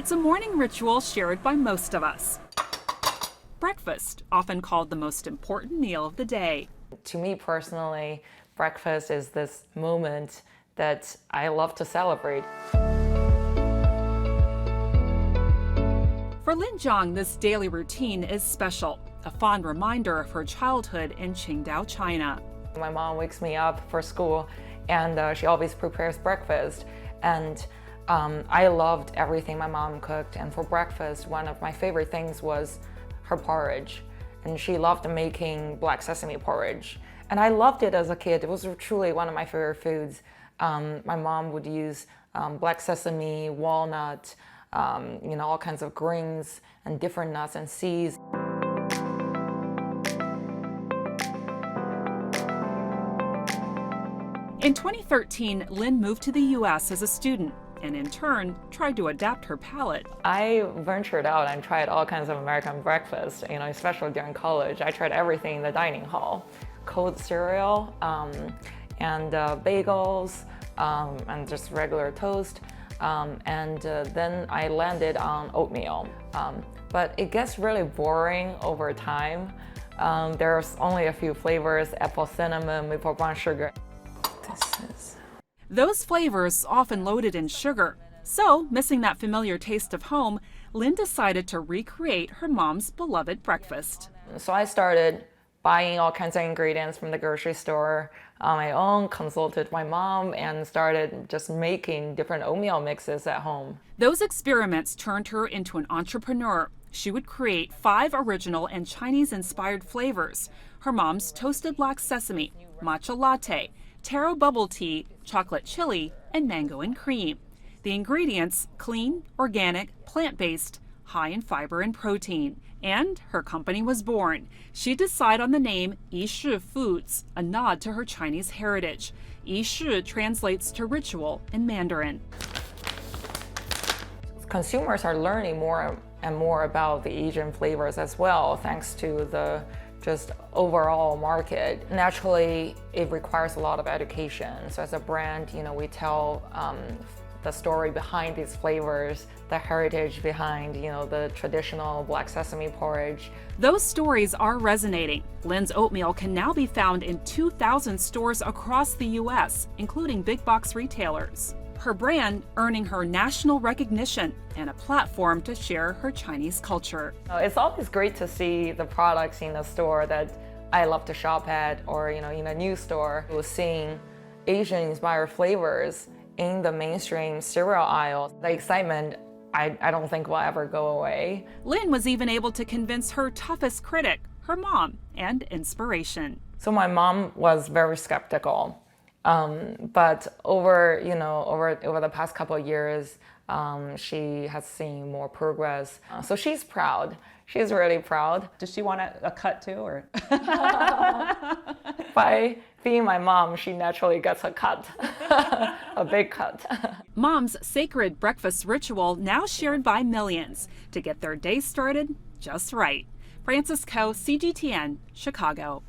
It's a morning ritual shared by most of us. Breakfast, often called the most important meal of the day. To me personally, breakfast is this moment that I love to celebrate. For Lin Zhang, this daily routine is special, a fond reminder of her childhood in Qingdao, China. My mom wakes me up for school and she always prepares breakfast. And I loved everything my mom cooked. And for breakfast, one of my favorite things was her porridge. And she loved making black sesame porridge. And I loved it as a kid. It was truly one of my favorite foods. My mom would use black sesame, walnut, all kinds of grains and different nuts and seeds. In 2013, Lin moved to the U.S. as a student and in turn tried to adapt her palate. I ventured out and tried all kinds of American breakfast, especially during college. I tried everything in the dining hall. Cold cereal and bagels and just regular toast. Then I landed on oatmeal. But it gets really boring over time. There's only a few flavors: apple cinnamon, maple brown sugar. Those flavors often loaded in sugar. So, missing that familiar taste of home, Lin decided to recreate her mom's beloved breakfast. So I started buying all kinds of ingredients from the grocery store on my own, consulted my mom, and started just making different oatmeal mixes at home. Those experiments turned her into an entrepreneur. She would create 5 original and Chinese-inspired flavors: her mom's toasted black sesame, matcha latte, taro bubble tea, chocolate chili, and mango and cream. The ingredients: clean, organic, plant-based, high in fiber and protein. And her company was born. She decided on the name Yishi Foods, a nod to her Chinese heritage. Yishi translates to ritual in Mandarin. Consumers are learning more and more about the Asian flavors as well, thanks to the just overall market. Naturally, it requires a lot of education. So as a brand, we tell the story behind these flavors, the heritage behind, the traditional black sesame porridge. Those stories are resonating. Lin's oatmeal can now be found in 2,000 stores across the U.S., including big box retailers. Her brand earning her national recognition and a platform to share her Chinese culture. It's always great to see the products in the store that I love to shop at, or in a new store. Seeing Asian-inspired flavors in the mainstream cereal aisle, the excitement I don't think will ever go away. Lin was even able to convince her toughest critic, her mom, and inspiration. So my mom was very skeptical. But over the past couple of years, she has seen more progress. So she's proud. She's really proud. Does she want a cut too, or? By being my mom, she naturally gets a cut, a big cut. Mom's sacred breakfast ritual now shared by millions to get their day started just right. Francis Ko, CGTN, Chicago.